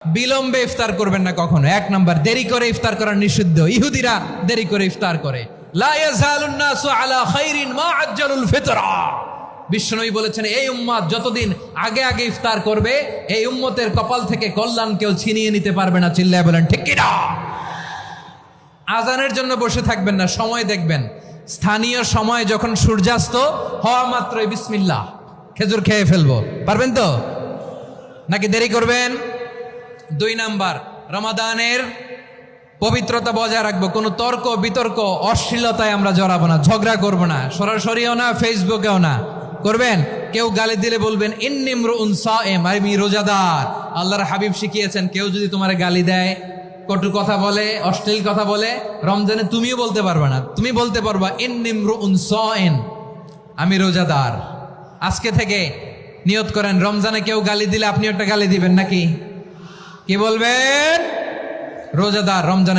বিলম্বে ইফতার করবেন না কখনো। এক নাম্বার, দেরি করে ইফতার করা নিষিদ্ধ। ইহুদিরা দেরি করে ইফতার করে। লা ইয়াজালুন নাসু আলা খাইরিন মা আজ্জালুল ফিতরা। বিশ্বনবী বলেছেন, এই উম্মত যতদিন আগে আগে ইফতার করবে, এই উম্মতের কপাল থেকে কল্যাণ কেউ ছিনিয়ে নিতে পারবে না। চিল্লায় বলেন ঠিক কি না? আজানের জন্য বসে থাকবেন না, সময় দেখবেন। স্থানীয় সময় যখন সূর্যাস্ত হওয়া মাত্রই বিসমিল্লাহ, খেজুর খেয়ে ফেলবো। পারবেন তো নাকি দেরি করবেন? দুই নাম্বার, রমাদানের পবিত্রতা বজায় রাখবো। কোনো তর্ক বিতর্ক অশ্লীলতায় আমরা জড়াবো না, ঝগড়া করবো না, সরাসরিও না, ফেসবুকেও না। করবেন কেউ গালি দিলে বলবেন ইন্নী ইমরুউন সায়েম, আমি রোজাদার। আল্লাহর হাবিব শিখিয়েছেন, কেউ যদি তোমার গালি দেয়, কটু কথা বলে, অশ্লীল কথা বলে, রমজানে তুমিও বলতে পারবে না। তুমি বলতে পারবা ইন্নী ইমরুউন সায়েম, আমি রোজাদার। আজকে থেকে নিয়ত করেন, রমজানে কেউ গালি দিলে আপনি একটা গালি দিবেন নাকি? কি বলবেন? রোজাদার রমজানে